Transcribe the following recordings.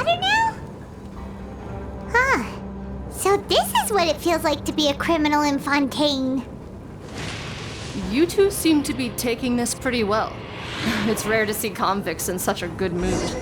matter now? Huh. So this is what it feels like to be a criminal in Fontaine. You two seem to be taking this pretty well. It's rare to see convicts in such a good mood.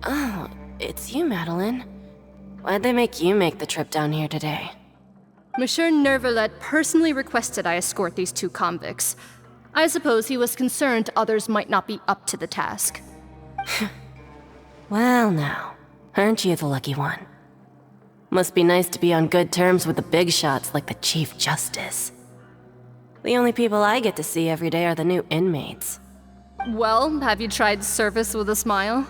Oh, it's you, Madeline. Why'd they make you make the trip down here today? Monsieur Nervalet personally requested I escort these two convicts. I suppose he was concerned others might not be up to the task. Well now, aren't you the lucky one? Must be nice to be on good terms with the big shots like the Chief Justice. The only people I get to see every day are the new inmates. Well, have you tried service with a smile?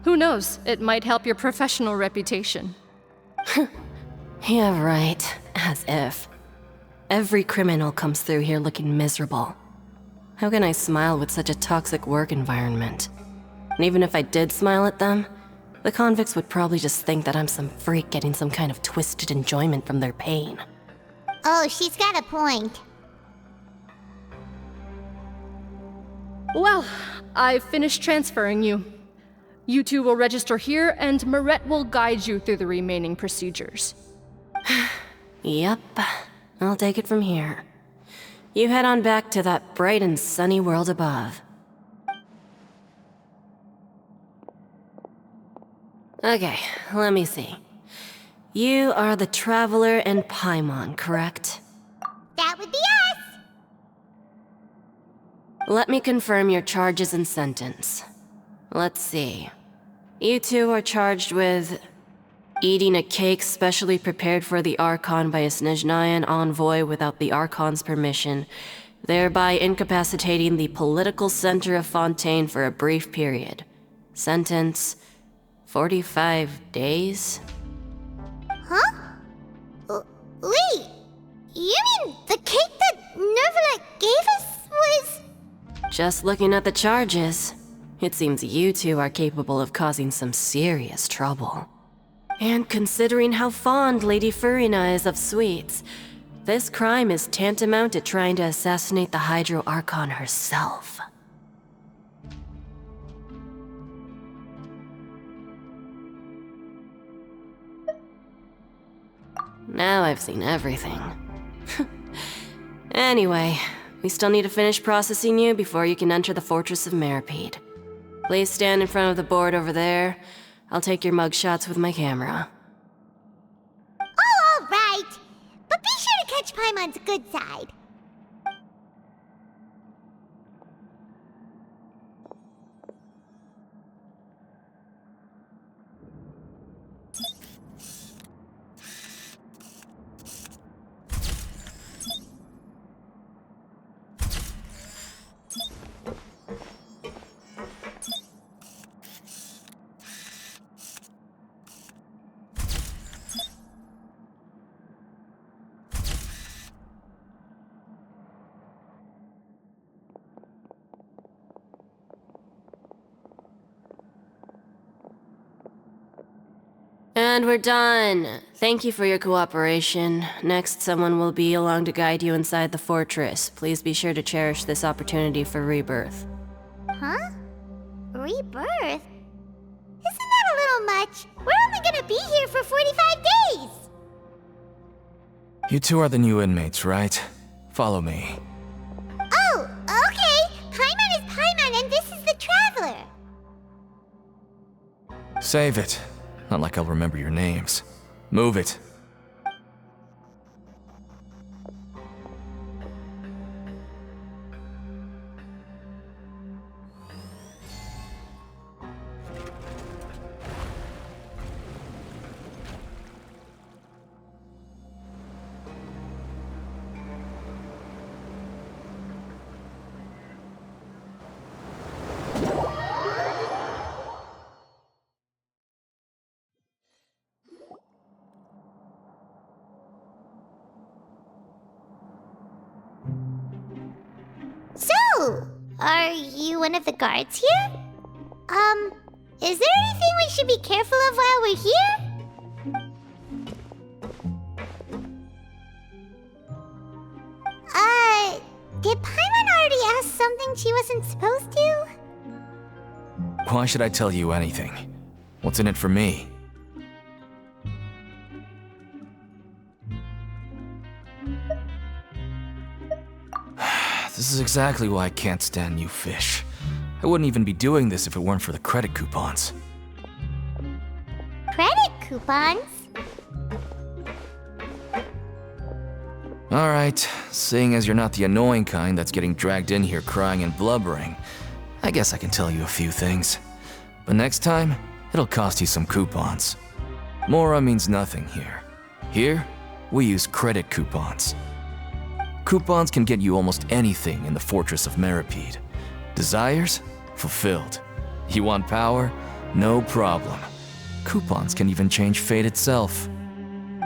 Who knows, it might help your professional reputation. Yeah, right. As if. Every criminal comes through here looking miserable. How can I smile with such a toxic work environment? And even if I did smile at them, the convicts would probably just think that I'm some freak getting some kind of twisted enjoyment from their pain. Oh, she's got a point. Well, I've finished transferring you. You two will register here, and Marette will guide you through the remaining procedures. Yep, I'll take it from here. You head on back to that bright and sunny world above. Okay, let me see. You are the Traveler and Paimon, correct? That would be us! Let me confirm your charges and sentence. Let's see. You two are charged with eating a cake specially prepared for the Archon by a Snezhnayan envoy without the Archon's permission, thereby incapacitating the political center of Fontaine for a brief period. Sentence: 45 days? Huh? Wait, you mean the cake that Nervalet gave us was... Just looking at the charges, it seems you two are capable of causing some serious trouble. And considering how fond Lady Furina is of sweets, this crime is tantamount to trying to assassinate the Hydro Archon herself. Now I've seen everything. Anyway, we still need to finish processing you before you can enter the Fortress of Meripede. Please stand in front of the board over there. I'll take your mugshots with my camera. Oh, all right. But be sure to catch Paimon's good side. And we're done. Thank you for your cooperation. Next, someone will be along to guide you inside the fortress. Please be sure to cherish this opportunity for rebirth. Huh? Rebirth? Isn't that a little much? We're only gonna be here for 45 days! You two are the new inmates, right? Follow me. Oh, okay! Paimon is Paimon and this is the Traveler! Save it. Not like I'll remember your names. Move it. Are you one of the guards here? Is there anything we should be careful of while we're here? Did Paimon already ask something she wasn't supposed to? Why should I tell you anything? What's in it for me? This is exactly why I can't stand you fish. I wouldn't even be doing this if it weren't for the credit coupons. Credit coupons? Alright, seeing as you're not the annoying kind that's getting dragged in here crying and blubbering, I guess I can tell you a few things. But next time, it'll cost you some coupons. Mora means nothing here. Here, we use credit coupons. Coupons can get you almost anything in the Fortress of Meripede. Desires? Fulfilled. You want power? No problem. Coupons can even change fate itself.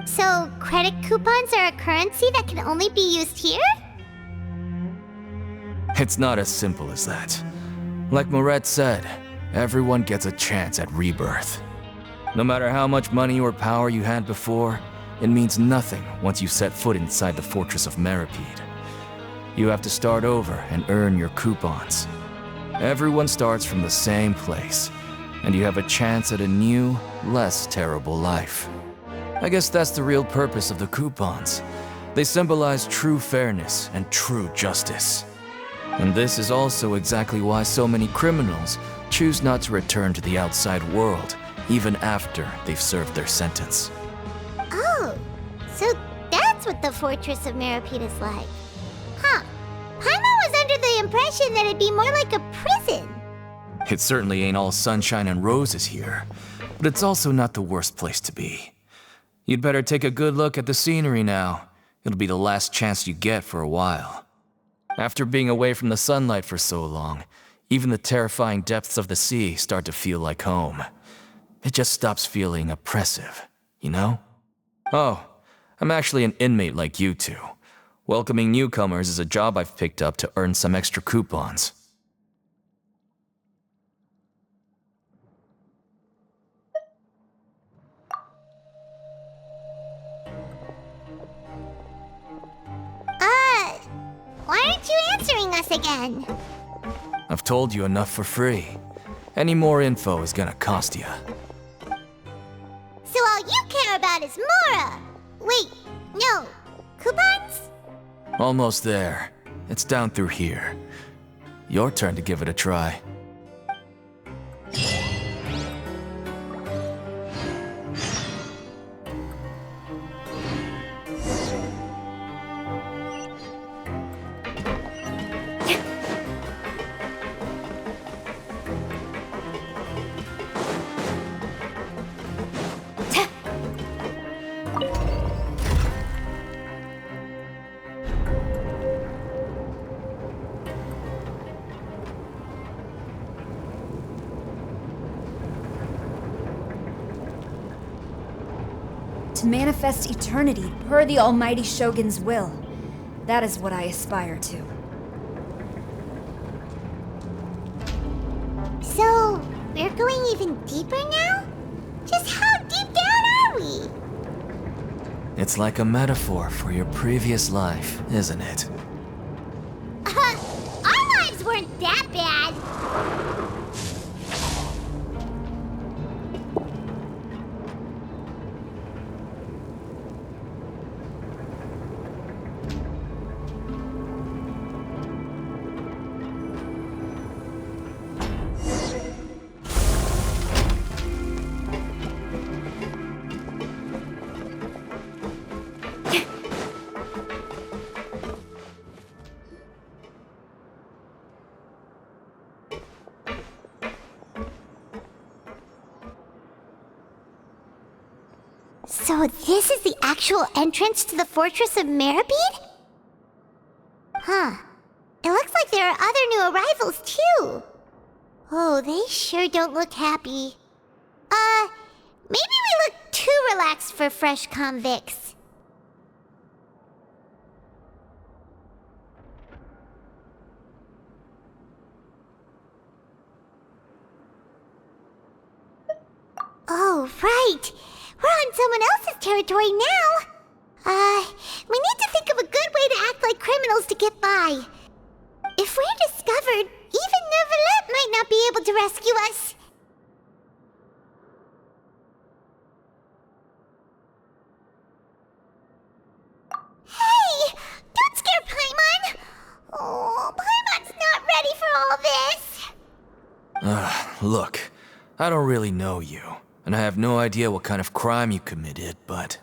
So, credit coupons are a currency that can only be used here? It's not as simple as that. Like Moret said, everyone gets a chance at rebirth. No matter how much money or power you had before, it means nothing once you set foot inside the Fortress of Meripede. You have to start over and earn your coupons. Everyone starts from the same place, and you have a chance at a new, less terrible life. I guess that's the real purpose of the coupons. They symbolize true fairness and true justice. And this is also exactly why so many criminals choose not to return to the outside world, even after they've served their sentence. Oh, so that's what the Fortress of Meripede is like. Huh. Paimon was under the impression that it'd be more like a prison. It certainly ain't all sunshine and roses here, but it's also not the worst place to be. You'd better take a good look at the scenery now. It'll be the last chance you get for a while. After being away from the sunlight for so long, even the terrifying depths of the sea start to feel like home. It just stops feeling oppressive, you know? Oh, I'm actually an inmate like you two. Welcoming newcomers is a job I've picked up to earn some extra coupons. Why aren't you answering us again? I've told you enough for free. Any more info is gonna cost you. So all you care about is Mora! Wait, no. Coupons? Almost there. It's down through here. Your turn to give it a try. To manifest eternity per the Almighty Shogun's will. That is what I aspire to. So, we're going even deeper now? Just how deep down are we? It's like a metaphor for your previous life, isn't it? Our lives weren't that bad. So this is the actual entrance to the Fortress of Meripede? Huh. It looks like there are other new arrivals, too. Oh, they sure don't look happy. Maybe we look too relaxed for fresh convicts. Oh, right. We're on someone else's territory now. We need to think of a good way to act like criminals to get by. If we're discovered, even Neuvillette might not be able to rescue us. Hey! Don't scare Paimon! Oh, Paimon's not ready for all this. Look, I don't really know you, and I have no idea what kind of crime you committed, but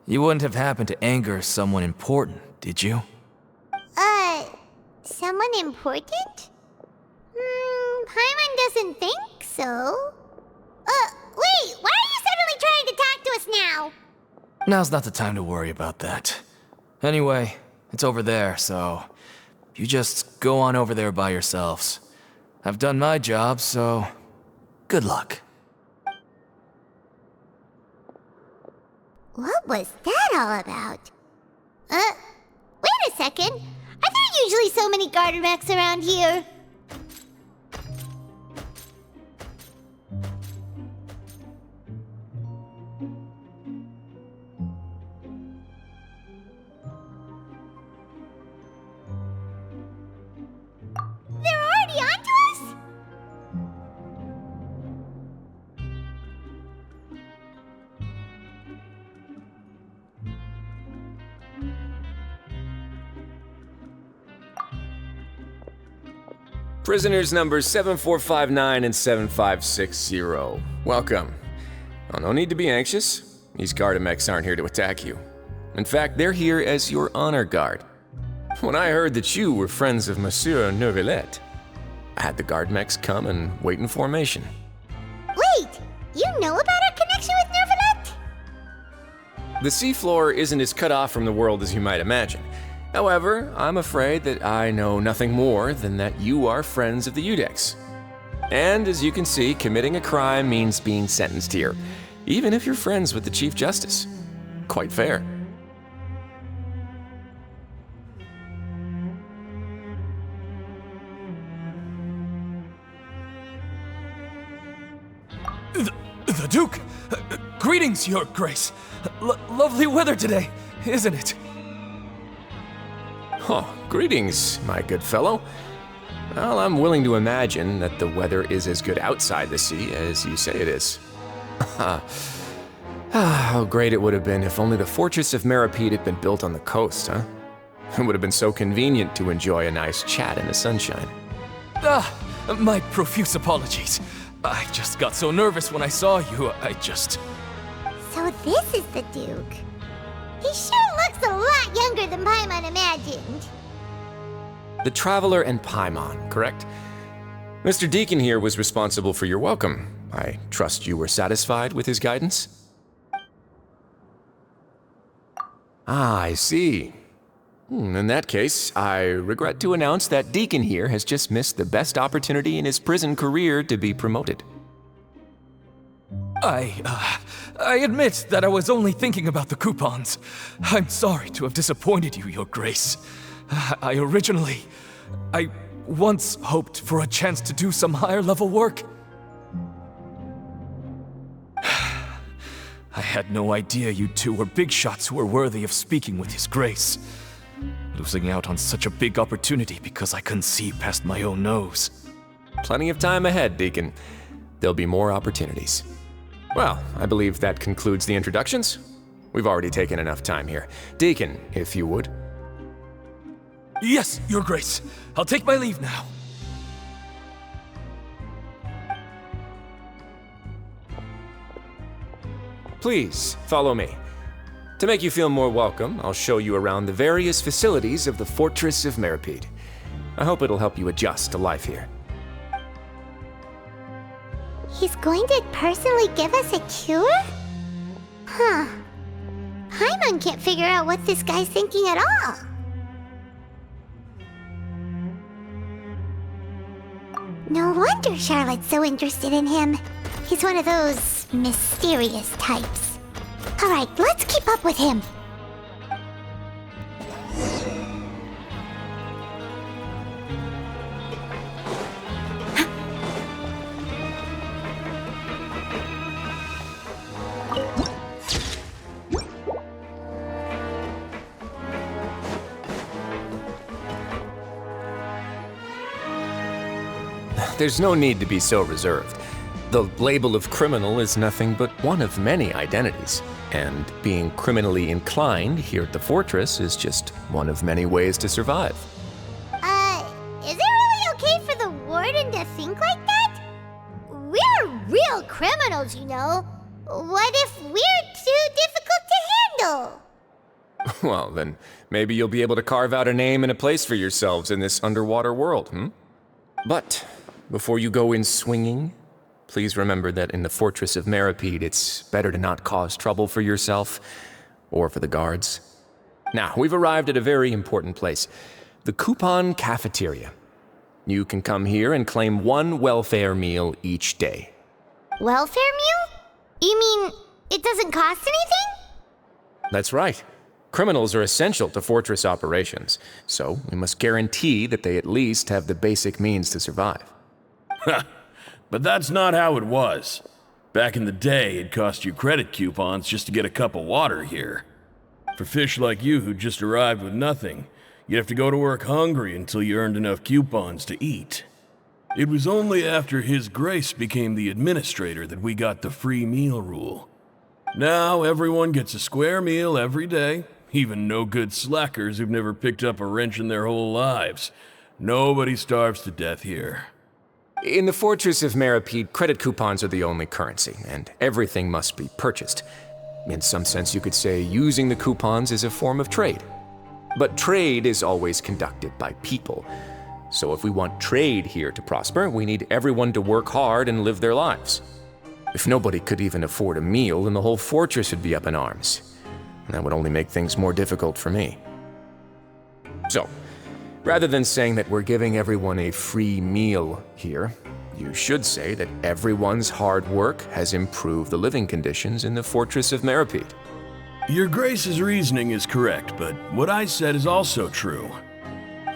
you wouldn't have happened to anger someone important, did you? Someone important? Paimon doesn't think so. Wait, why are you suddenly trying to talk to us now? Now's not the time to worry about that. Anyway, it's over there, so you just go on over there by yourselves. I've done my job, so good luck. What was that all about? Wait a second. Are there usually so many garter mechs around here? They're already onto us? Prisoners numbers 7459 and 7560. Welcome. Well, no need to be anxious. These Gardamex aren't here to attack you. In fact, they're here as your honor guard. When I heard that you were friends of Monsieur Neuvillette, I had the Gardamex come and wait in formation. Wait, you know about our connection with Neuvillette? The seafloor isn't as cut off from the world as you might imagine. However, I'm afraid that I know nothing more than that you are friends of the Udex. And as you can see, committing a crime means being sentenced here, even if you're friends with the Chief Justice. Quite fair. The Duke! Greetings, Your Grace! Lovely weather today, isn't it? Oh, greetings, my good fellow. Well, I'm willing to imagine that the weather is as good outside the sea as you say it is. How great it would have been if only the Fortress of Meripede had been built on the coast, huh? It would have been so convenient to enjoy a nice chat in the sunshine. My profuse apologies. I just got so nervous when I saw you, So this is the Duke. He sure looks a lot younger than Paimon imagined. The Traveler and Paimon, correct? Mr. Deacon here was responsible for your welcome. I trust you were satisfied with his guidance? Ah, I see. In that case, I regret to announce that Deacon here has just missed the best opportunity in his prison career to be promoted. I admit that I was only thinking about the coupons. I'm sorry to have disappointed you, Your Grace. I once hoped for a chance to do some higher level work. I had no idea you two were big shots who were worthy of speaking with His Grace. Losing out on such a big opportunity because I couldn't see past my own nose. Plenty of time ahead, Deacon. There'll be more opportunities. Well, I believe that concludes the introductions. We've already taken enough time here. Deacon, if you would. Yes, Your Grace. I'll take my leave now. Please, follow me. To make you feel more welcome, I'll show you around the various facilities of the Fortress of Meripede. I hope it'll help you adjust to life here. He's going to personally give us a cure? Huh. Paimon can't figure out what this guy's thinking at all. No wonder Charlotte's so interested in him. He's one of those mysterious types. Alright, let's keep up with him. there's no need to be so reserved. The label of criminal is nothing but one of many identities, and being criminally inclined here at the fortress is just one of many ways to survive. Is it really okay for the warden to think like that? We're real criminals, you know. What if we're too difficult to handle? Well, then maybe you'll be able to carve out a name and a place for yourselves in this underwater world, But before you go in swinging, please remember that in the Fortress of Meripede, it's better to not cause trouble for yourself or for the guards. Now, we've arrived at a very important place, the Coupon Cafeteria. You can come here and claim one welfare meal each day. Welfare meal? You mean it doesn't cost anything? That's right. Criminals are essential to fortress operations, so we must guarantee that they at least have the basic means to survive. But that's not how it was. Back in the day, it cost you credit coupons just to get a cup of water here. For fish like you who just arrived with nothing, you'd have to go to work hungry until you earned enough coupons to eat. It was only after His Grace became the administrator that we got the free meal rule. Now everyone gets a square meal every day, even no-good slackers who've never picked up a wrench in their whole lives. Nobody starves to death here. In the Fortress of Meripede, credit coupons are the only currency, and everything must be purchased. In some sense, you could say using the coupons is a form of trade. But trade is always conducted by people. So if we want trade here to prosper, we need everyone to work hard and live their lives. If nobody could even afford a meal, then the whole fortress would be up in arms. And that would only make things more difficult for me. So, rather than saying that we're giving everyone a free meal here, you should say that everyone's hard work has improved the living conditions in the Fortress of Meripede. Your Grace's reasoning is correct, but what I said is also true.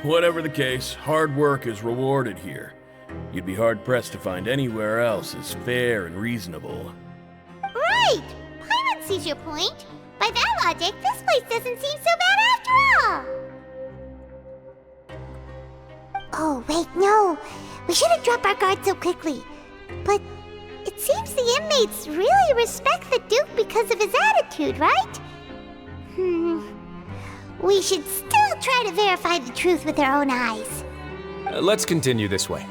Whatever the case, hard work is rewarded here. You'd be hard-pressed to find anywhere else as fair and reasonable. Right! Paimon sees your point. By that logic, this place doesn't seem so bad after all. Oh, wait, no. We shouldn't drop our guard so quickly. But it seems the inmates really respect the Duke because of his attitude, right? We should still try to verify the truth with our own eyes. Let's continue this way.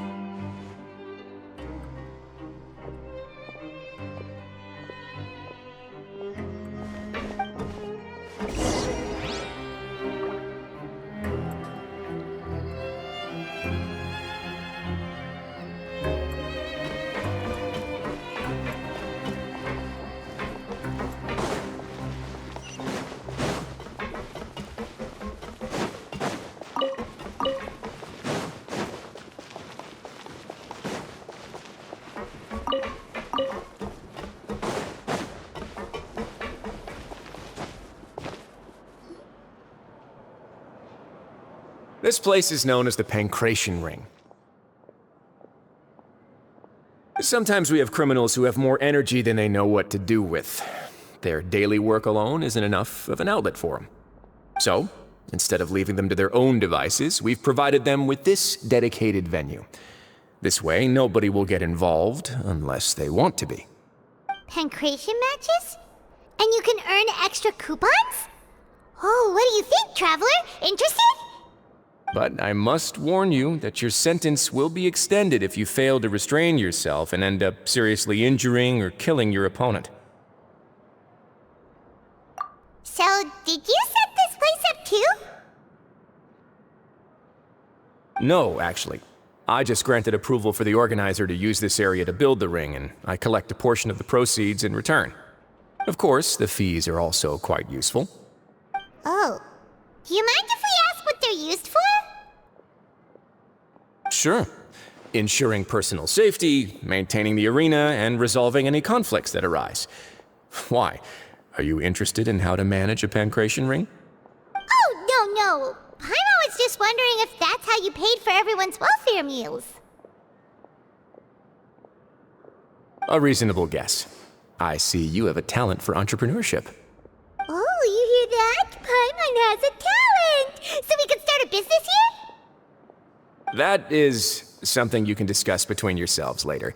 This place is known as the Pancration Ring. Sometimes we have criminals who have more energy than they know what to do with. Their daily work alone isn't enough of an outlet for them. So, instead of leaving them to their own devices, we've provided them with this dedicated venue. This way, nobody will get involved unless they want to be. Pancration matches? And you can earn extra coupons? Oh, what do you think, traveler? Interested? But I must warn you that your sentence will be extended if you fail to restrain yourself and end up seriously injuring or killing your opponent. So, did you set this place up too? No, actually. I just granted approval for the organizer to use this area to build the ring, and I collect a portion of the proceeds in return. Of course, the fees are also quite useful. Oh. Do you mind if we ask what they're used for? Sure. Ensuring personal safety, maintaining the arena, and resolving any conflicts that arise. Why? Are you interested in how to manage a pancration ring? Oh, no. Paimon was just wondering if that's how you paid for everyone's welfare meals. A reasonable guess. I see you have a talent for entrepreneurship. Oh, you hear that? Paimon has a talent! So we can start a business here? That is something you can discuss between yourselves later.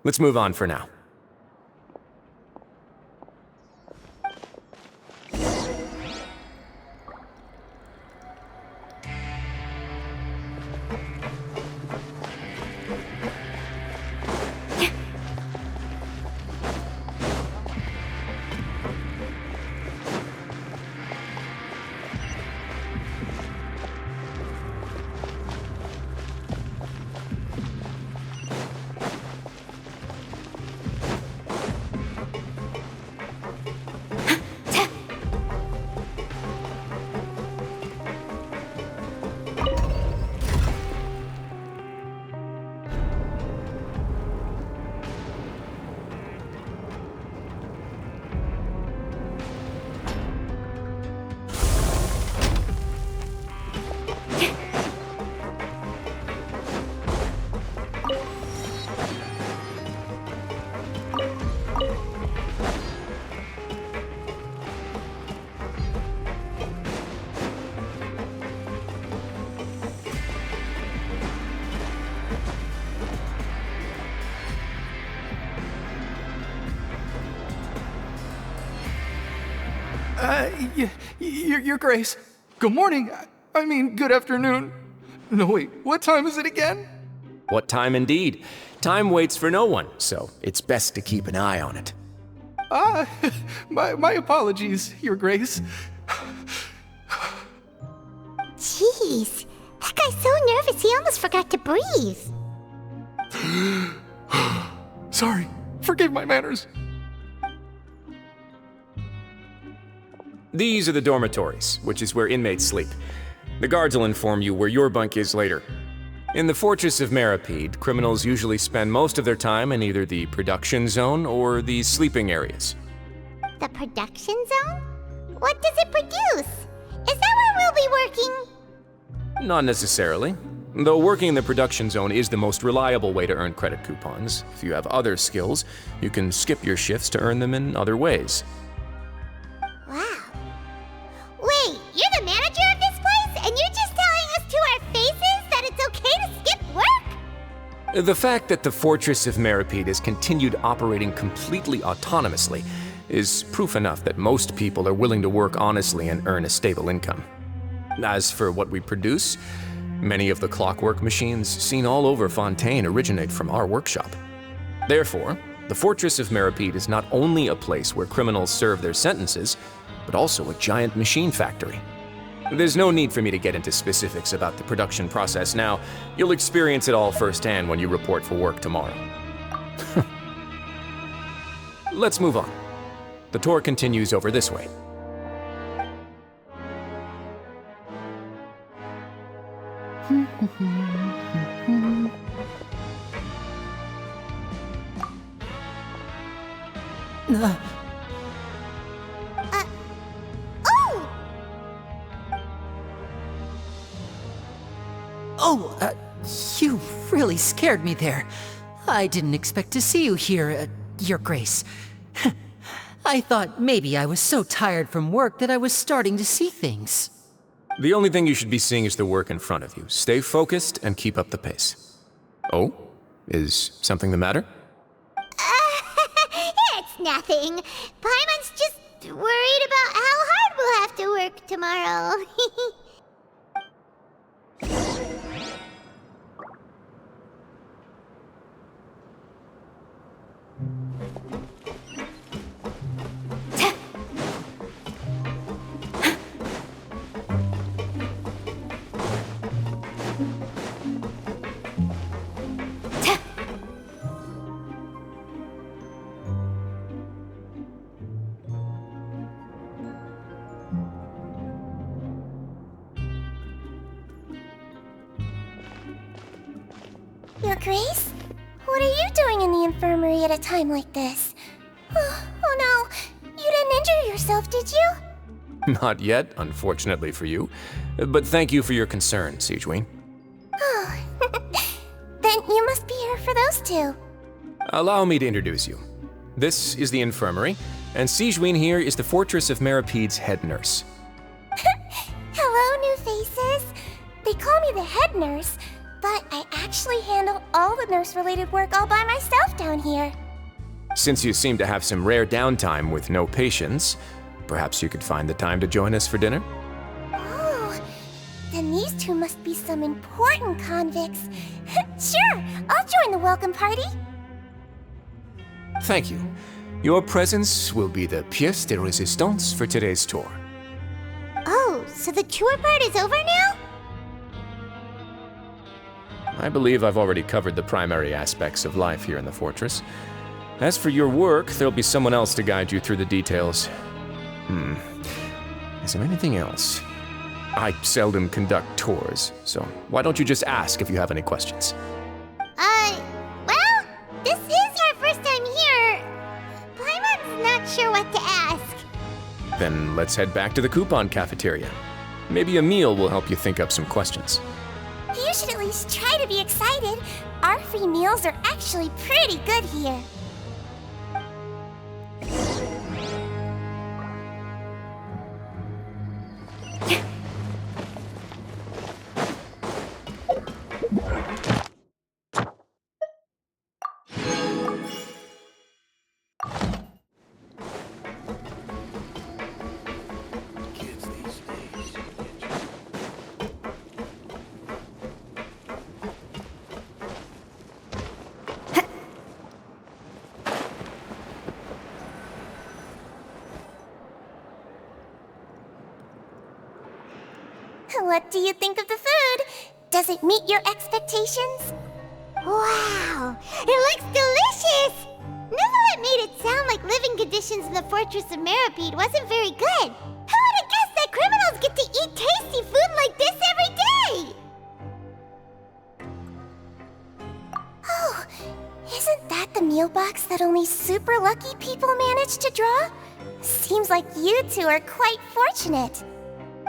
Let's move on for now. Your Grace. Good morning. I mean, good afternoon. No, wait, what time is it again? What time indeed? Time waits for no one, so it's best to keep an eye on it. My apologies, Your Grace. Jeez, that guy's so nervous he almost forgot to breathe. Sorry, forgive my manners. These are the dormitories, which is where inmates sleep. The guards will inform you where your bunk is later. In the Fortress of Meripede, criminals usually spend most of their time in either the production zone or the sleeping areas. The production zone? What does it produce? Is that where we'll be working? Not necessarily. Though working in the production zone is the most reliable way to earn credit coupons, if you have other skills, you can skip your shifts to earn them in other ways. Wow. Wait, you're the manager of this place, and you're just telling us to our faces that it's okay to skip work? The fact that the Fortress of Meripede has continued operating completely autonomously is proof enough that most people are willing to work honestly and earn a stable income. As for what we produce, many of the clockwork machines seen all over Fontaine originate from our workshop. Therefore, the Fortress of Meripede is not only a place where criminals serve their sentences, but also a giant machine factory. There's no need for me to get into specifics about the production process now. You'll experience it all firsthand when you report for work tomorrow. Let's move on. The tour continues over this way. You really scared me there. I didn't expect to see you here, Your Grace. I thought maybe I was so tired from work that I was starting to see things. The only thing you should be seeing is the work in front of you. Stay focused and keep up the pace. Oh? Is something the matter? It's nothing. Paimon's just worried about how hard we'll have to work tomorrow. Your Grace? What are you doing in the infirmary at a time like this? Oh no, you didn't injure yourself, did you? Not yet, unfortunately for you. But thank you for your concern, Sigewinne. Oh, then you must be here for those two. Allow me to introduce you. This is the infirmary, and Sigewinne here is the Fortress of Meripede's head nurse. Hello, new faces. They call me the head nurse, But I actually handle all the nurse-related work all by myself down here. Since you seem to have some rare downtime with no patients, perhaps you could find the time to join us for dinner? Oh, then these two must be some important convicts. Sure, I'll join the welcome party. Thank you. Your presence will be the pièce de résistance for today's tour. Oh, so the tour part is over now? I believe I've already covered the primary aspects of life here in the fortress. As for your work, there'll be someone else to guide you through the details. Is there anything else? I seldom conduct tours, so why don't you just ask if you have any questions? Well, this is our first time here. Paimon's not sure what to ask. Then let's head back to the coupon cafeteria. Maybe a meal will help you think up some questions. You should at least try to be excited. Our free meals are actually pretty good here. What do you think of the food? Does it meet your expectations? Wow, it looks delicious! Neverlet made it sound like living conditions in the Fortress of Meripede wasn't very good. Who would have guessed that criminals get to eat tasty food like this every day? Oh, isn't that the meal box that only super lucky people manage to draw? Seems like you two are quite fortunate.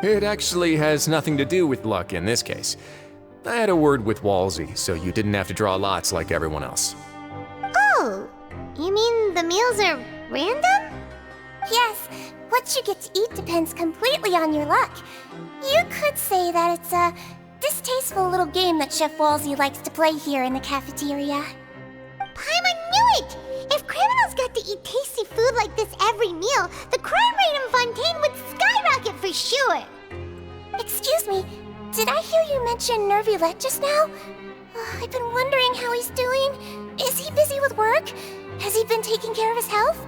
It actually has nothing to do with luck in this case. I had a word with Walsey, so you didn't have to draw lots like everyone else. Oh, you mean the meals are random? Yes, what you get to eat depends completely on your luck. You could say that it's a distasteful little game that Chef Walsey likes to play here in the cafeteria. Paimon knew it! If criminals got to eat tasty food like this every meal, the crime rate in Fontaine would skyrocket for sure! Excuse me, did I hear you mention Nervulette just now? I've been wondering how he's doing. Is he busy with work? Has he been taking care of his health?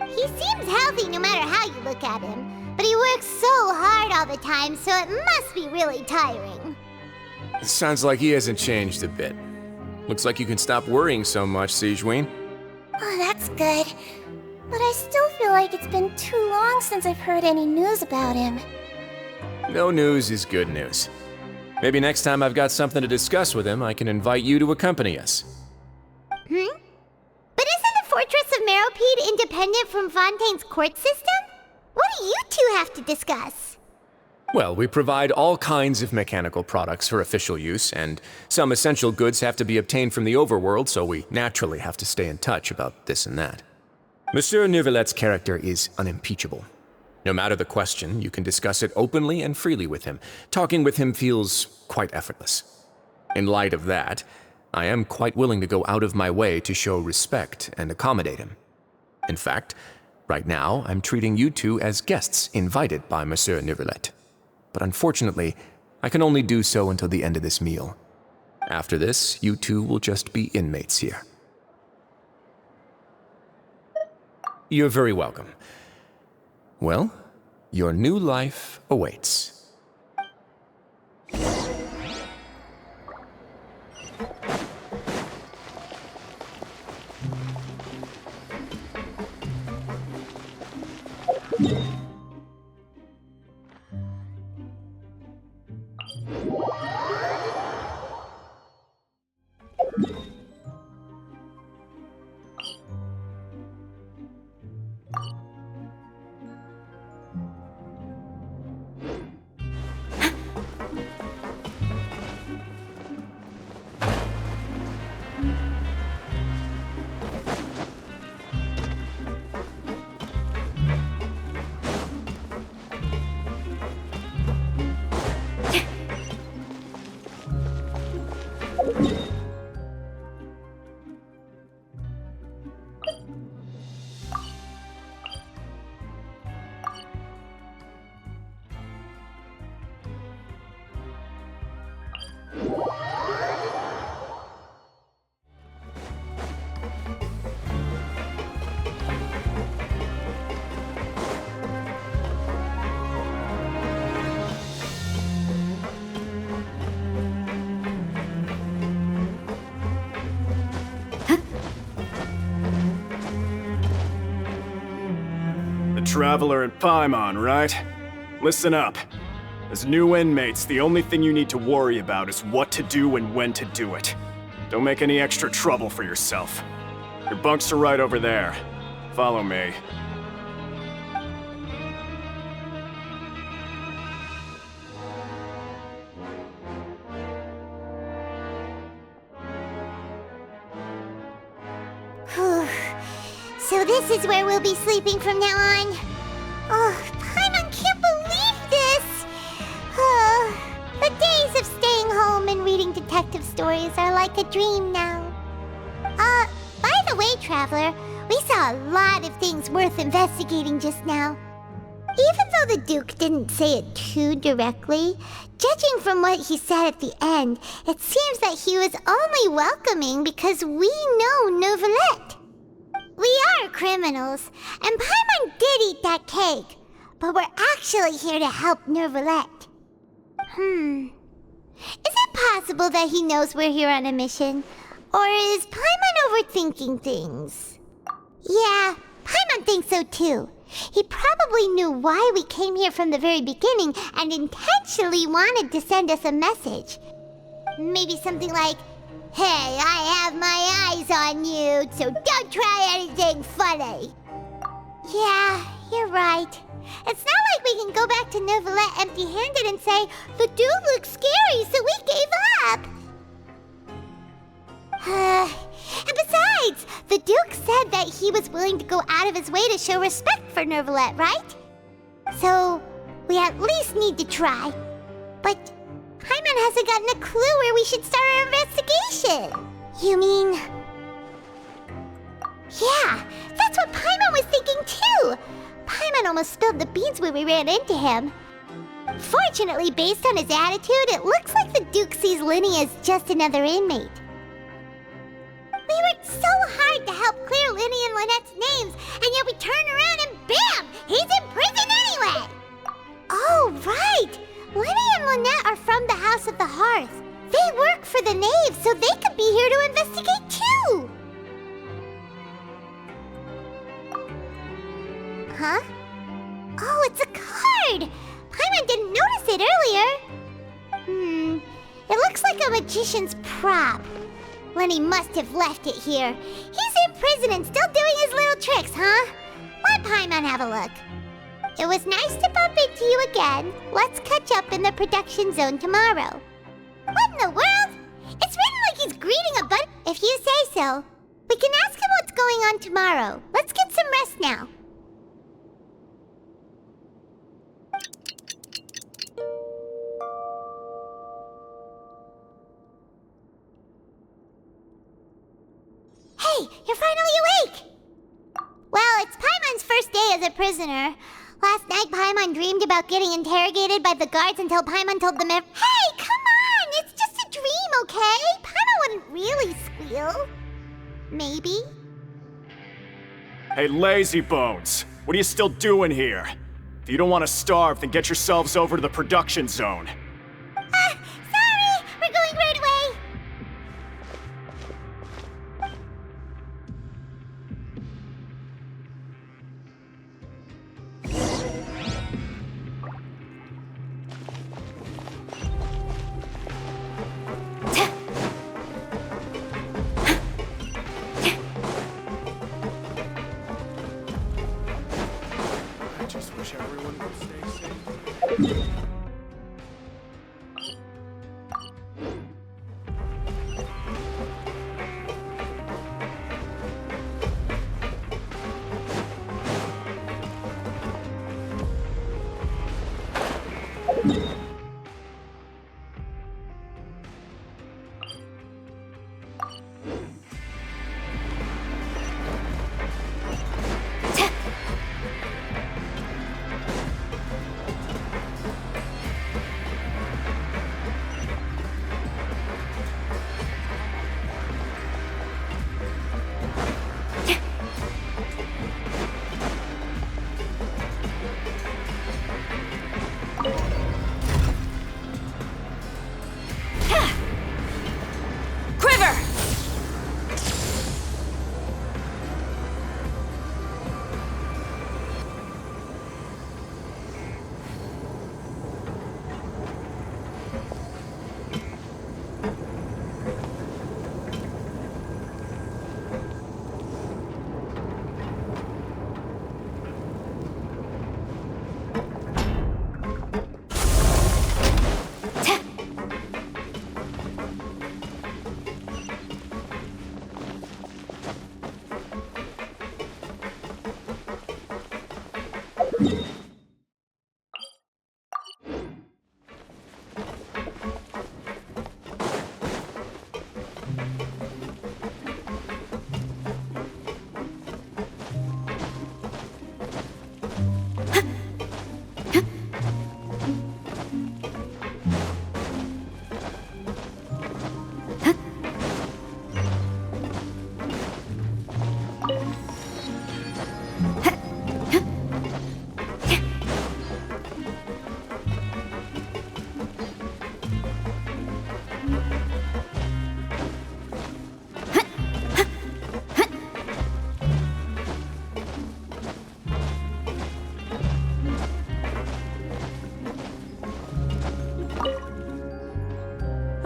He seems healthy no matter how you look at him, but he works so hard all the time, so it must be really tiring. Sounds like he hasn't changed a bit. Looks like you can stop worrying so much, Sigewinne. Oh, that's good. But I still feel like it's been too long since I've heard any news about him. No news is good news. Maybe next time I've got something to discuss with him, I can invite you to accompany us. But isn't the Fortress of Meripede independent from Fontaine's court system? What do you two have to discuss? Well, we provide all kinds of mechanical products for official use, and some essential goods have to be obtained from the overworld, so we naturally have to stay in touch about this and that. Monsieur Nervulet's character is unimpeachable. No matter the question, you can discuss it openly and freely with him. Talking with him feels quite effortless. In light of that, I am quite willing to go out of my way to show respect and accommodate him. In fact, right now, I'm treating you two as guests invited by Monsieur Nervulet. But unfortunately, I can only do so until the end of this meal. After this, you two will just be inmates here. You're very welcome. Well, your new life awaits. Traveler and Paimon, right? Listen up. As new inmates, the only thing you need to worry about is what to do and when to do it. Don't make any extra trouble for yourself. Your bunks are right over there. Follow me. So this is where we'll be sleeping from now on. Oh, Paimon can't believe this! The days of staying home and reading detective stories are like a dream now. By the way, Traveler, we saw a lot of things worth investigating just now. Even though the Duke didn't say it too directly, judging from what he said at the end, it seems that he was only welcoming because we know Neuvillette. We are criminals, and Paimon did eat that cake, but we're actually here to help Neuvillette. Is it possible that he knows we're here on a mission? Or is Paimon overthinking things? Yeah, Paimon thinks so too. He probably knew why we came here from the very beginning and intentionally wanted to send us a message. Maybe something like, "Hey, I have my eyes on you, so don't try anything funny." Yeah, you're right. It's not like we can go back to Neuvillette empty-handed and say, "The dude looks scary, so we gave up." And besides, the Duke said that he was willing to go out of his way to show respect for Neuvillette, right? So, we at least need to try. But Paimon hasn't gotten a clue where we should start our investigation. You mean... Yeah, that's what Paimon was thinking too. Paimon almost spilled the beans when we ran into him. Fortunately, based on his attitude, it looks like the Duke sees Linny as just another inmate. We worked so hard to help clear Linny and Lynette's names, and yet we turn around and bam! He's in prison anyway! Oh, right! Linny and Lynette are from the House of the Hearth. They work for the Knave, so they could be here to investigate too! Huh? Oh, it's a card! Paimon didn't notice it earlier. It looks like a magician's prop. Lenny must have left it here. He's in prison and still doing his little tricks, huh? Let Paimon have a look. It was nice to bump into you again. Let's catch up in the production zone tomorrow. What in the world? It's written like he's greeting a bunch. If you say so. We can ask him what's going on tomorrow. Let's get some rest now. Hey, you're finally awake! Well, it's Paimon's first day as a prisoner. Last night, Paimon dreamed about getting interrogated by the guards until Paimon told them Hey, come on! It's just a dream, okay? Paimon wouldn't really squeal. Maybe? Hey, lazy bones! What are you still doing here? If you don't want to starve, then get yourselves over to the production zone. Sorry! We're going right away!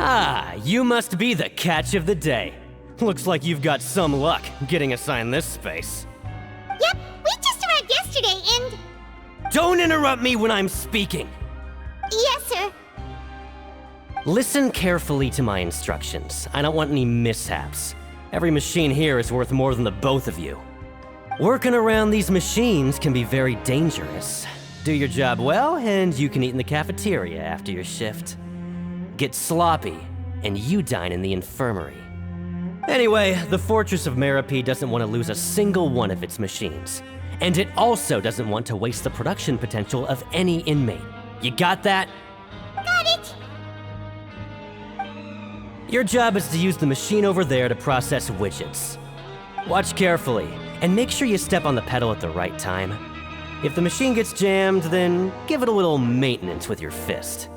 Ah, you must be the catch of the day. Looks like you've got some luck getting assigned this space. Yep, we just arrived yesterday and... Don't interrupt me when I'm speaking! Yes, sir. Listen carefully to my instructions. I don't want any mishaps. Every machine here is worth more than the both of you. Working around these machines can be very dangerous. Do your job well, and you can eat in the cafeteria after your shift. Get sloppy, and you dine in the infirmary. Anyway, the Fortress of Meropide doesn't want to lose a single one of its machines. And it also doesn't want to waste the production potential of any inmate. You got that? Got it. Your job is to use the machine over there to process widgets. Watch carefully, and make sure you step on the pedal at the right time. If the machine gets jammed, then give it a little maintenance with your fist.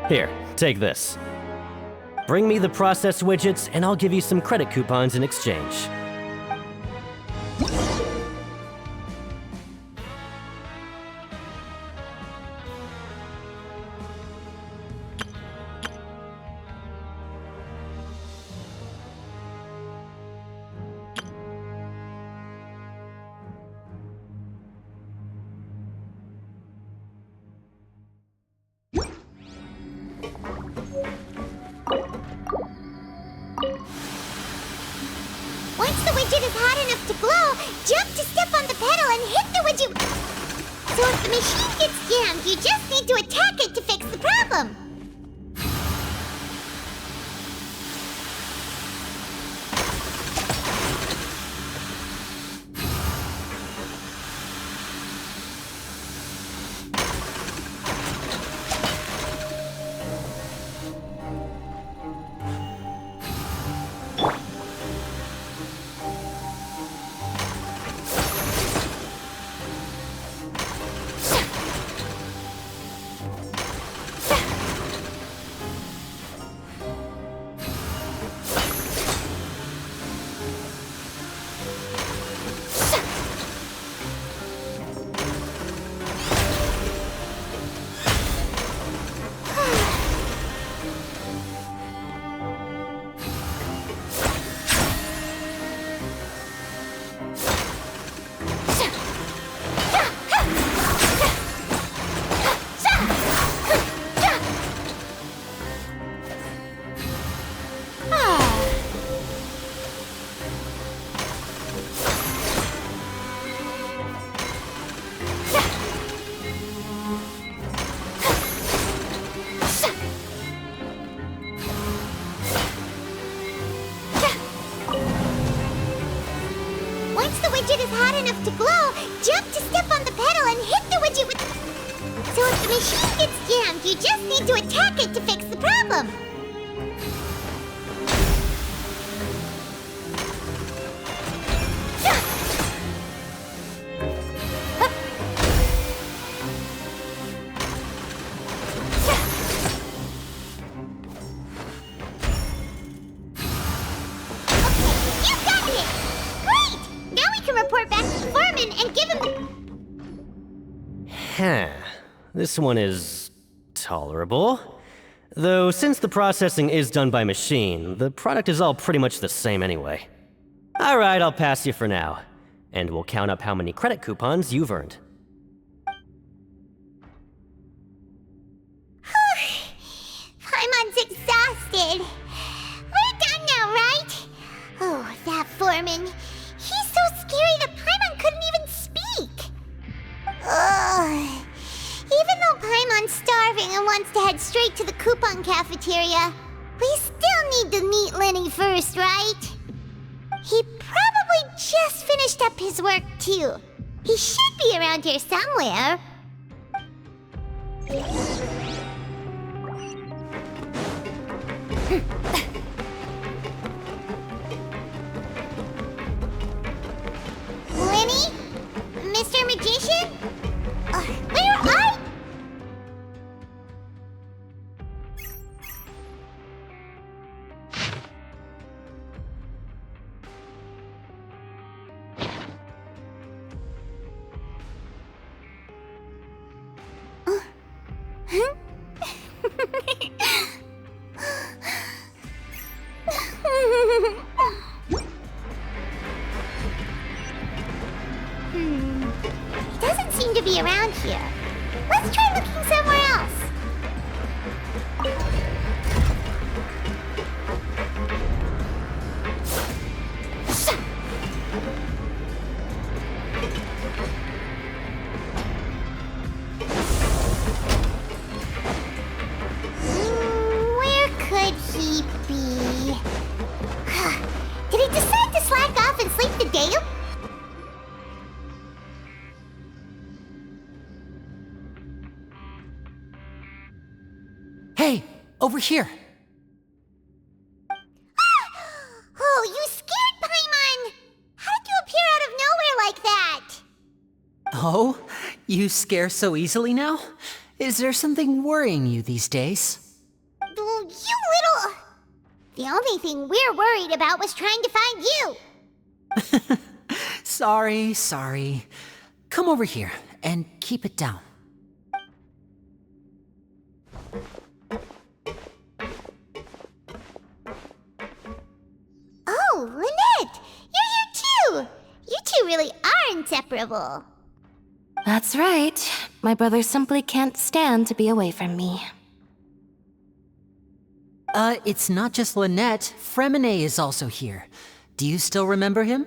Here, take this. Bring me the process widgets, and I'll give you some credit coupons in exchange. Once the widget is hot enough to glow, jump to step on the pedal and hit the widget. So if the machine gets jammed, you just need to attack it to fix the problem. Once the widget is hot enough to glow, jump to step on the pedal and hit the widget with... So if the machine gets jammed, you just need to attack it to fix the problem. Report back to the foreman and give him the... This one is tolerable. Though since the processing is done by machine, the product is all pretty much the same anyway. Alright, I'll pass you for now. And we'll count up how many credit coupons you've earned. Paimon's exhausted. We're done now, right? Oh, that foreman. He's so scary that Paimon couldn't even speak. Ugh. Even though Paimon's starving and wants to head straight to the coupon cafeteria, we still need to meet Lenny first, right? He probably just finished up his work, too. He should be around here somewhere. Lenny? Mr. Magician? Where are... over here. Oh, you scared Paimon! How did you appear out of nowhere like that? Oh, you scare so easily now? Is there something worrying you these days? You little... The only thing we're worried about was trying to find you. Sorry. Come over here and keep it down. Oh, Lynette! You're here too! You two really are inseparable. That's right. My brother simply can't stand to be away from me. It's not just Lynette. Fremine is also here. Do you still remember him?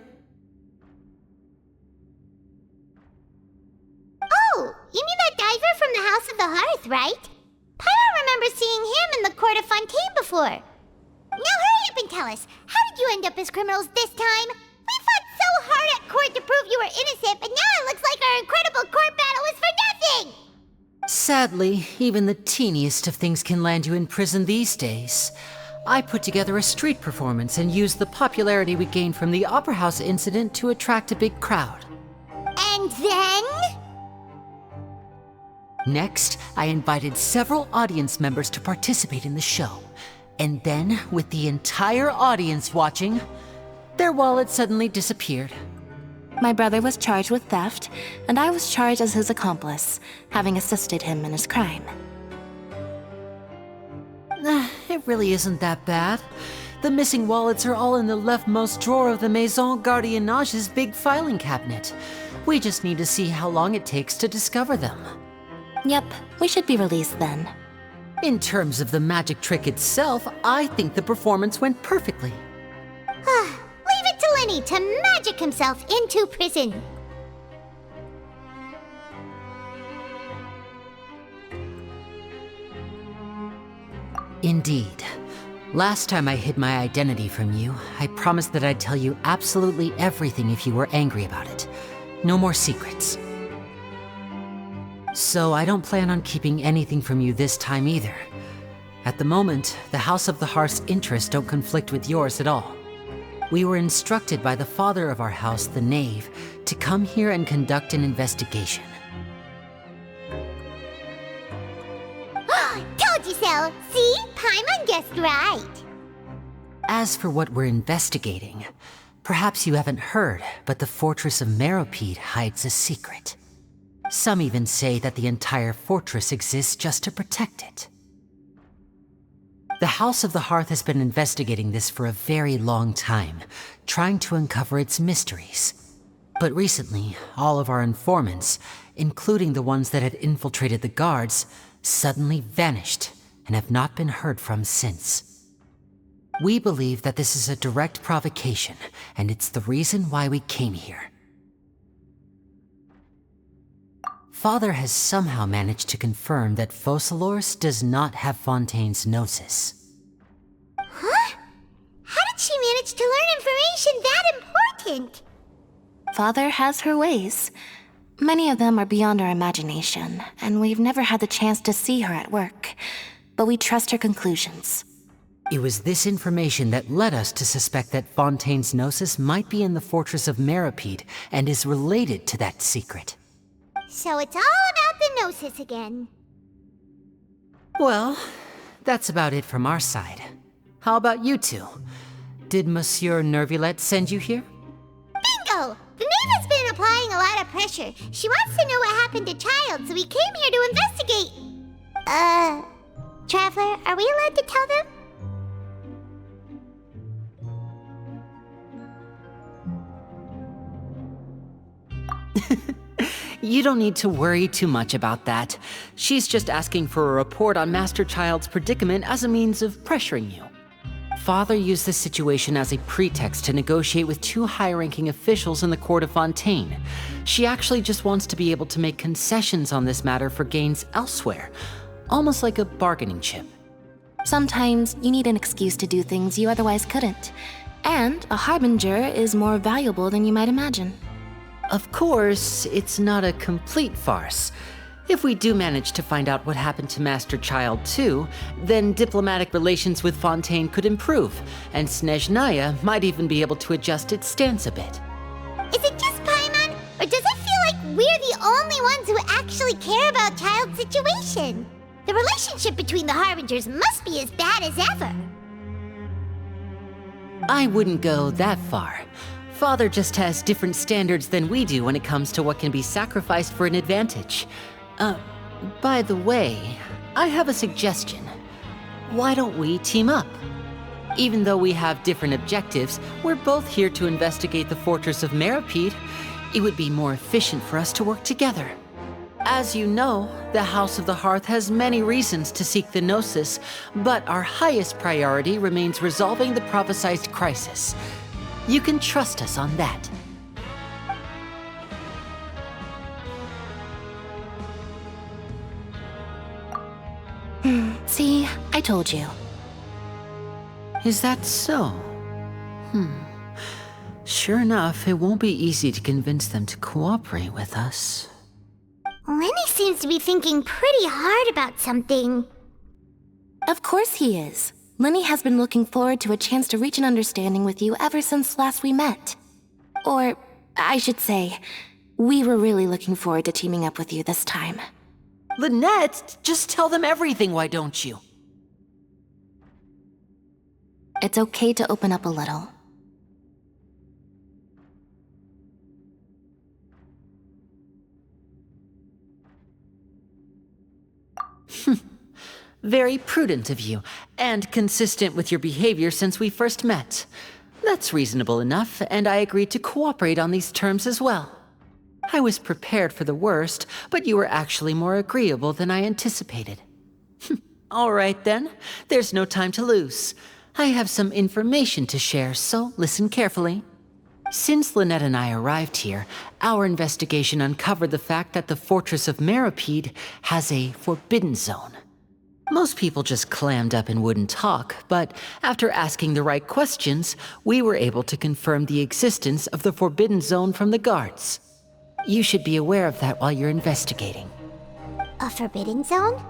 Oh, you mean that diver from the House of the Hearth, right? Paimon remembers seeing him in the Court of Fontaine before. Now hurry up and tell us, how did you end up as criminals this time? We fought so hard at court to prove you were innocent, but now it looks like our incredible court battle was for nothing! Sadly, even the teeniest of things can land you in prison these days. I put together a street performance and used the popularity we gained from the Opera House incident to attract a big crowd. And then? Next, I invited several audience members to participate in the show. And then, with the entire audience watching, their wallet suddenly disappeared. My brother was charged with theft, and I was charged as his accomplice, having assisted him in his crime. It really isn't that bad. The missing wallets are all in the leftmost drawer of the Maison Gardiennage's big filing cabinet. We just need to see how long it takes to discover them. Yep, we should be released then. In terms of the magic trick itself, I think the performance went perfectly. Leave it to Lenny to magic himself into prison. Indeed. Last time I hid my identity from you, I promised that I'd tell you absolutely everything if you were angry about it. No more secrets. So I don't plan on keeping anything from you this time either. At the moment, the House of the Hearth's interests don't conflict with yours at all. We were instructed by the father of our house, the Knave, to come here and conduct an investigation. Told you so! See? Paimon guessed right. As for what we're investigating, perhaps you haven't heard, but the fortress of Meropide hides a secret. Some even say that the entire fortress exists just to protect it. The House of the Hearth has been investigating this for a very long time, trying to uncover its mysteries. But recently, all of our informants, including the ones that had infiltrated the guards, suddenly vanished and have not been heard from since. We believe that this is a direct provocation, and it's the reason why we came here. Father has somehow managed to confirm that Focalors does not have Fontaine's Gnosis. Huh? How did she manage to learn information that important? Father has her ways. Many of them are beyond our imagination, and we've never had the chance to see her at work. But we trust her conclusions. It was this information that led us to suspect that Fontaine's Gnosis might be in the fortress of Meropide and is related to that secret. So it's all about the Gnosis again. Well, that's about it from our side. How about you two? Did Monsieur Nervulette send you here? Bingo! The Knave has been applying a lot of pressure. She wants to know what happened to Child, so we came here to investigate. Traveler, are we allowed to tell them? You don't need to worry too much about that. She's just asking for a report on Master Child's predicament as a means of pressuring you. Father used this situation as a pretext to negotiate with two high-ranking officials in the court of Fontaine. She actually just wants to be able to make concessions on this matter for gains elsewhere, almost like a bargaining chip. Sometimes you need an excuse to do things you otherwise couldn't. And a harbinger is more valuable than you might imagine. Of course, it's not a complete farce. If we do manage to find out what happened to Master Child 2, then diplomatic relations with Fontaine could improve, and Snezhnaya might even be able to adjust its stance a bit. Is it just Paimon, or does it feel like we're the only ones who actually care about Child's situation? The relationship between the Harbingers must be as bad as ever. I wouldn't go that far. Father just has different standards than we do when it comes to what can be sacrificed for an advantage. By the way, I have a suggestion. Why don't we team up? Even though we have different objectives, we're both here to investigate the Fortress of Meripede. It would be more efficient for us to work together. As you know, the House of the Hearth has many reasons to seek the Gnosis, but our highest priority remains resolving the prophesized crisis. You can trust us on that. See, I told you. Is that so? Sure enough, it won't be easy to convince them to cooperate with us. Lenny seems to be thinking pretty hard about something. Of course he is. Lenny has been looking forward to a chance to reach an understanding with you ever since last we met. Or, I should say, we were really looking forward to teaming up with you this time. Lynette, just tell them everything, why don't you? It's okay to open up a little. Very prudent of you, and consistent with your behavior since we first met. That's reasonable enough, and I agreed to cooperate on these terms as well. I was prepared for the worst, but you were actually more agreeable than I anticipated. All right then, there's no time to lose. I have some information to share, so listen carefully. Since Lynette and I arrived here, our investigation uncovered the fact that the Fortress of Meripede has a forbidden zone. Most people just clammed up and wouldn't talk, but after asking the right questions, we were able to confirm the existence of the forbidden zone from the guards. You should be aware of that while you're investigating. A forbidden zone?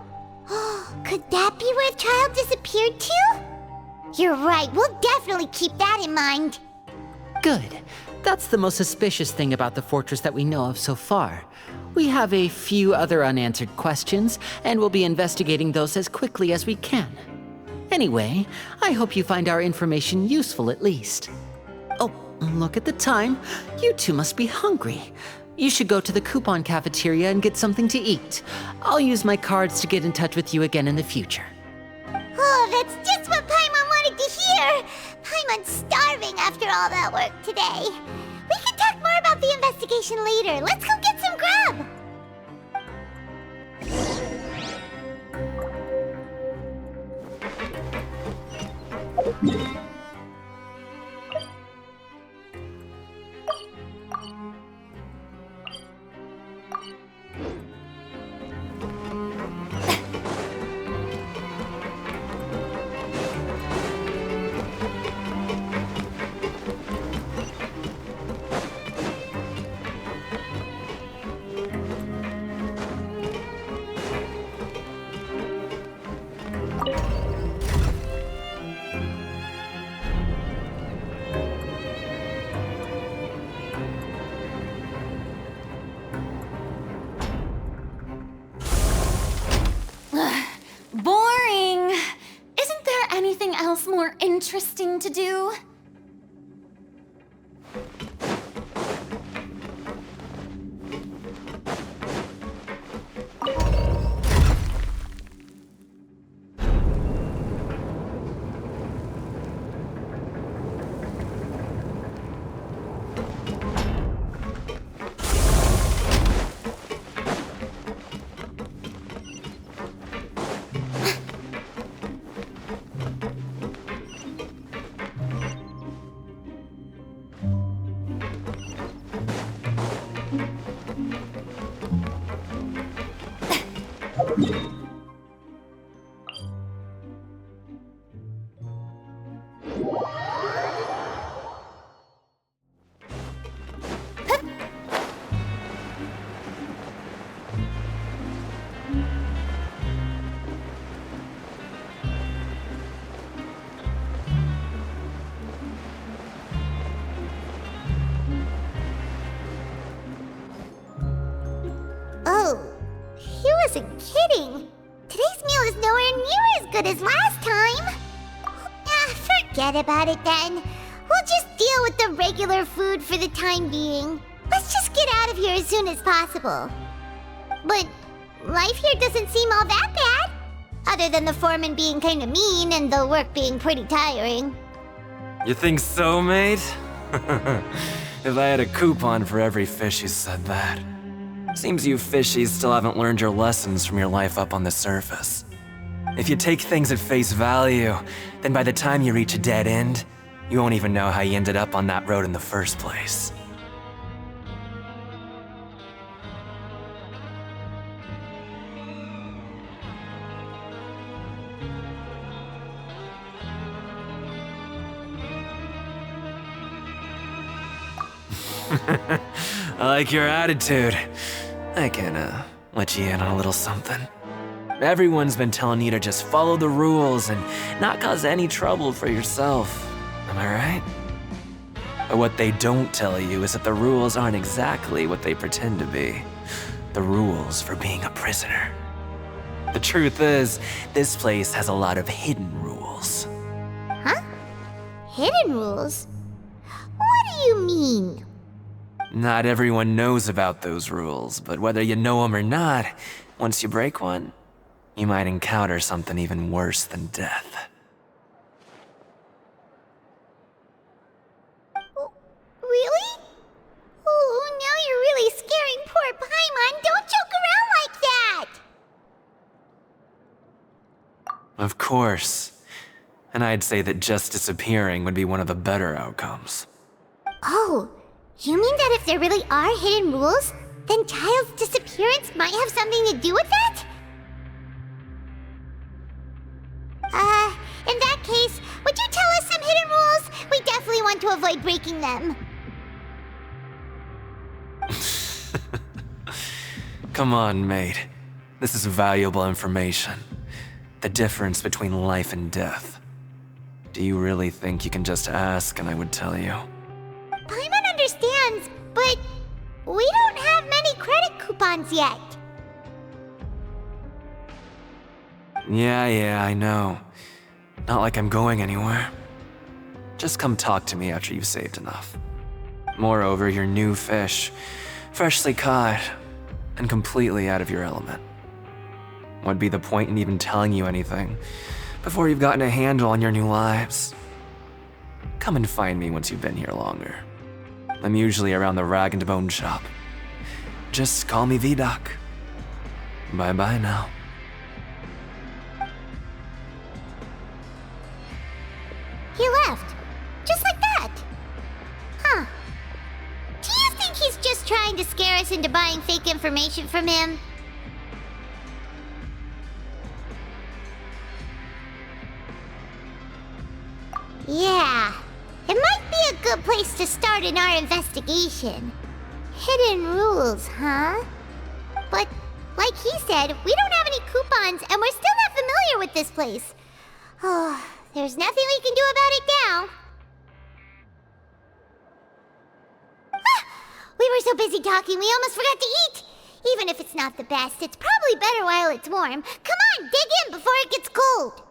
Could that be where Child disappeared to? You're right, we'll definitely keep that in mind. Good. That's the most suspicious thing about the fortress that we know of so far. We have a few other unanswered questions, and we'll be investigating those as quickly as we can. Anyway, I hope you find our information useful at least. Oh, look at the time. You two must be hungry. You should go to the coupon cafeteria and get something to eat. I'll use my cards to get in touch with you again in the future. Oh, that's just what Paimon wanted to hear! Paimon's starving after all that work today. We can talk more about the investigation later. Let's go get some grub! Boring! Isn't there anything else more interesting to do? good as last time. Forget about it then. We'll just deal with the regular food for the time being. Let's just get out of here as soon as possible. But life here doesn't seem all that bad. Other than the foreman being kinda mean and the work being pretty tiring. You think so, mate? If I had a coupon for every fish who said that. Seems you fishies still haven't learned your lessons from your life up on the surface. If you take things at face value, then by the time you reach a dead end, you won't even know how you ended up on that road in the first place. I like your attitude. I can, let you in on a little something. Everyone's been telling you to just follow the rules and not cause any trouble for yourself. Am I right? But what they don't tell you is that the rules aren't exactly what they pretend to be. The rules for being a prisoner. The truth is, this place has a lot of hidden rules. Huh? Hidden rules? What do you mean? Not everyone knows about those rules, but whether you know them or not, once you break one, you might encounter something even worse than death. Really? Oh, now you're really scaring poor Paimon. Don't joke around like that! Of course. And I'd say that just disappearing would be one of the better outcomes. Oh, you mean that if there really are hidden rules, then Child's disappearance might have something to do with that? In that case, would you tell us some hidden rules? We definitely want to avoid breaking them. Come on, mate. This is valuable information. The difference between life and death. Do you really think you can just ask and I would tell you? Paimon understands, but we don't have many credit coupons yet. Yeah, I know. Not like I'm going anywhere. Just come talk to me after you've saved enough. Moreover, you're new fish, freshly caught, and completely out of your element. What'd be the point in even telling you anything before you've gotten a handle on your new lives? Come and find me once you've been here longer. I'm usually around the rag and bone shop. Just call me V-Doc. Bye-bye now. He left. Just like that. Huh. Do you think he's just trying to scare us into buying fake information from him? Yeah. It might be a good place to start in our investigation. Hidden rules, huh? But, like he said, we don't have any coupons and we're still not familiar with this place. Oh, there's nothing we can do about it now. We were so busy talking, we almost forgot to eat. Even if it's not the best, it's probably better while it's warm. Come on, dig in before it gets cold.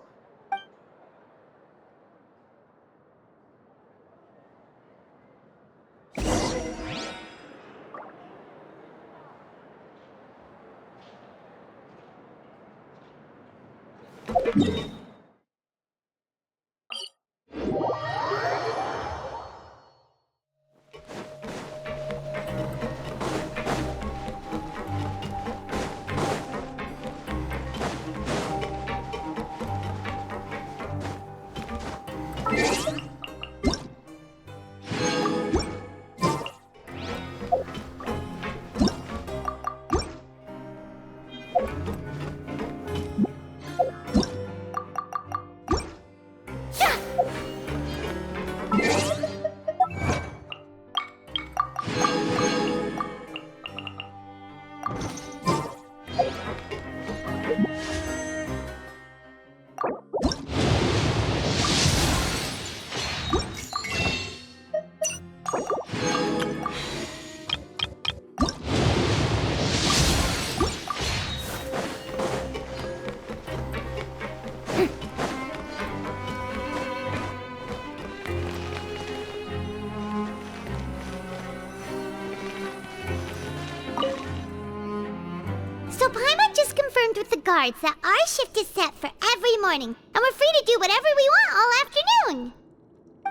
guards that our shift is set for every morning, and we're free to do whatever we want all afternoon.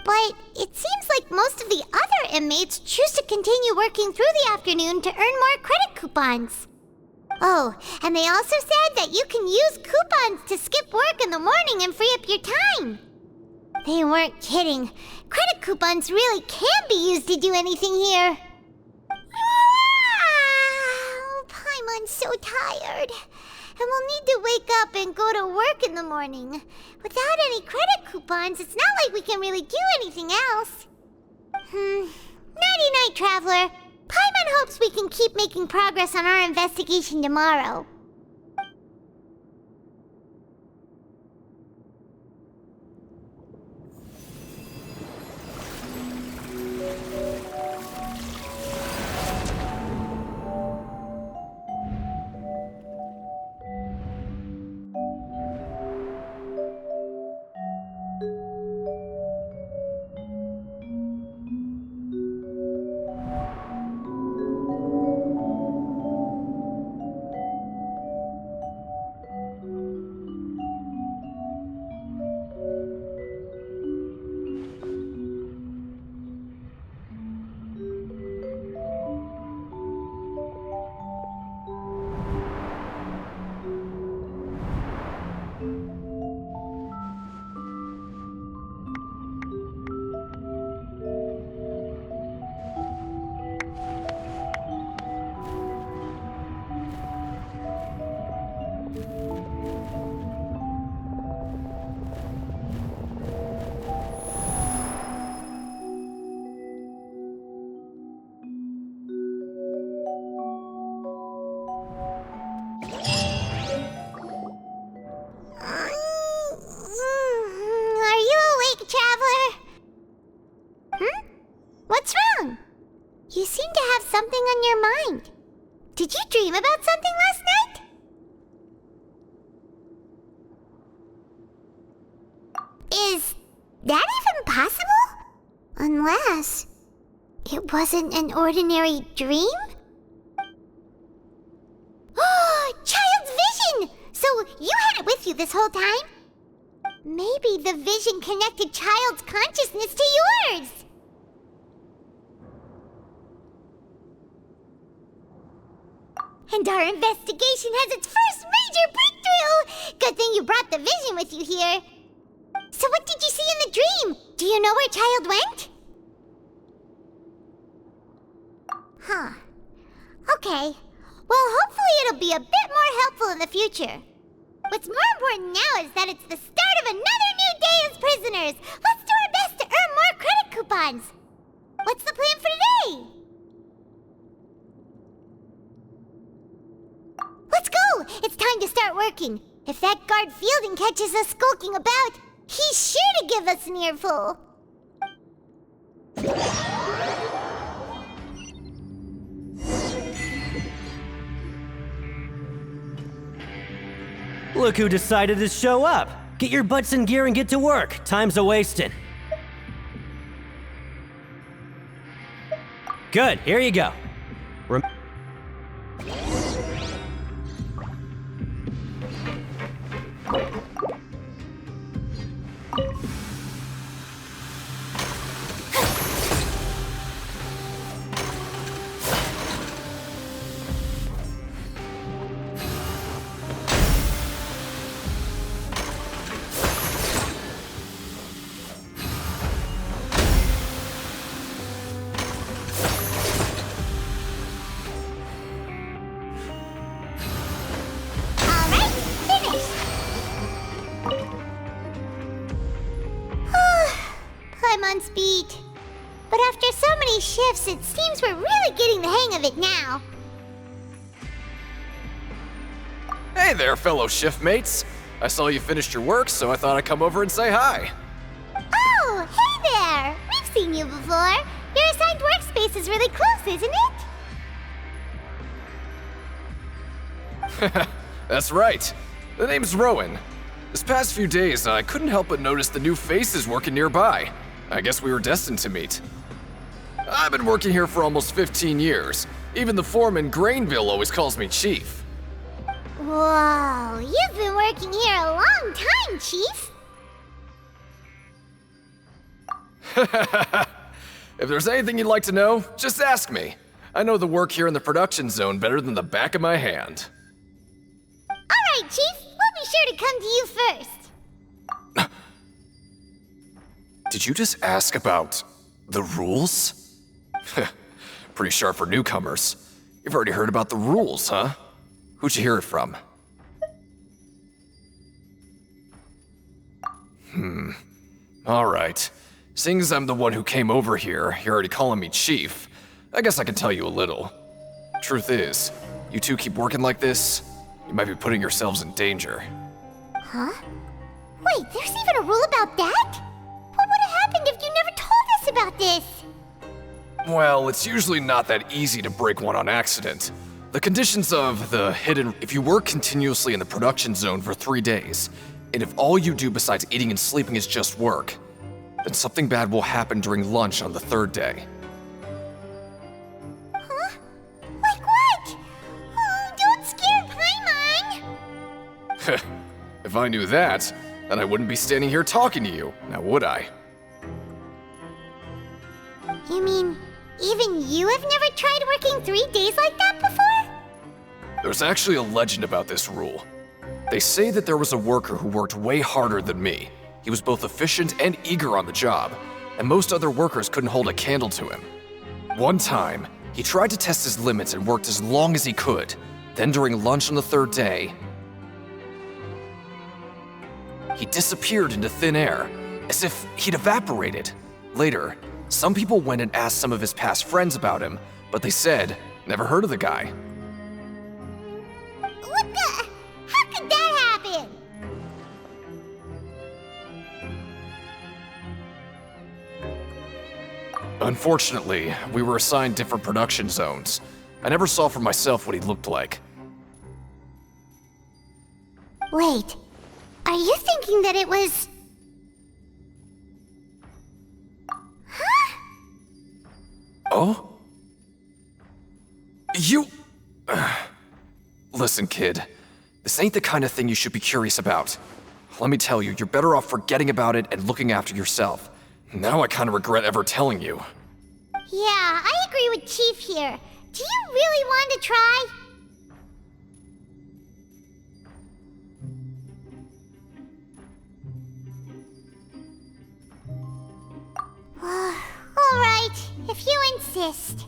But it seems like most of the other inmates choose to continue working through the afternoon to earn more credit coupons. Oh, and they also said that you can use coupons to skip work in the morning and free up your time. They weren't kidding. Credit coupons really can be used to do anything here. Paimon's so tired. And we'll need to wake up and go to work in the morning. Without any credit coupons, it's not like we can really do anything else. Nighty-night, Traveler. Paimon hopes we can keep making progress on our investigation tomorrow. You seem to have something on your mind. Did you dream about something last night? Is that even possible? Unless it wasn't an ordinary dream? Oh, Child's vision! So you had it with you this whole time? Maybe the vision connected Child's consciousness to yours. And our investigation has its first major breakthrough! Good thing you brought the vision with you here. So what did you see in the dream? Do you know where Child went? Huh. Okay. Well, hopefully it'll be a bit more helpful in the future. What's more important now is that it's the start of another new day as prisoners. Let's do our best to earn more credit coupons. What's the plan for today? Let's go! It's time to start working. If that guard Fielding catches us skulking about, he's sure to give us an earful. Look who decided to show up! Get your butts in gear and get to work. Time's a-wasting. Good, here you go. Beat. But after so many shifts, it seems we're really getting the hang of it now. Hey there, fellow shiftmates. I saw you finished your work, so I thought I'd come over and say hi. Oh, hey there! We've seen you before. Your assigned workspace is really close, isn't it? That's right. The name's Rowan. This past few days, I couldn't help but notice the new faces working nearby. I guess we were destined to meet. I've been working here for almost 15 years. Even the foreman, Grainville, always calls me Chief. Whoa, you've been working here a long time, Chief. If there's anything you'd like to know, just ask me. I know the work here in the production zone better than the back of my hand. Alright, Chief, we'll be sure to come to you first. Did you just ask about the rules? Pretty sharp for newcomers. You've already heard about the rules, huh? Who'd you hear it from? Alright. Seeing as I'm the one who came over here, you're already calling me Chief. I guess I can tell you a little. Truth is, you two keep working like this, you might be putting yourselves in danger. Huh? Wait, there's even a rule about that? What would have happened if you never told us about this? Well, it's usually not that easy to break one on accident. The conditions of the hidden... If you work continuously in the production zone for 3 days, and if all you do besides eating and sleeping is just work, then something bad will happen during lunch on the 3rd day. Huh? Like what? Oh, don't scare Paimon! If I knew that, then I wouldn't be standing here talking to you, now would I? You mean, even you have never tried working 3 days like that before? There's actually a legend about this rule. They say that there was a worker who worked way harder than me. He was both efficient and eager on the job, and most other workers couldn't hold a candle to him. One time, he tried to test his limits and worked as long as he could. Then during lunch on the 3rd day, he disappeared into thin air, as if he'd evaporated. Later, some people went and asked some of his past friends about him, but they said, never heard of the guy. What the? How could that happen? Unfortunately, we were assigned different production zones. I never saw for myself what he looked like. Wait, are you thinking that it was... Huh? Oh? You... Listen, kid. This ain't the kind of thing you should be curious about. Let me tell you, you're better off forgetting about it and looking after yourself. Now I kind of regret ever telling you. Yeah, I agree with Chief here. Do you really want to try? Alright, if you insist.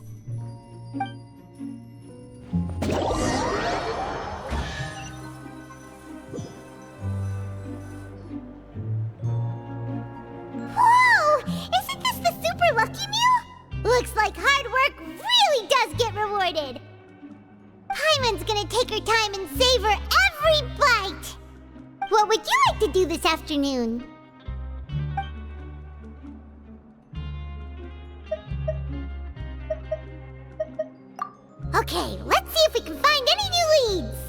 Whoa! Isn't this the super lucky meal? Looks like hard work really does get rewarded. Paimon's gonna take her time and savor every bite. What would you like to do this afternoon? Okay, let's see if we can find any new leads.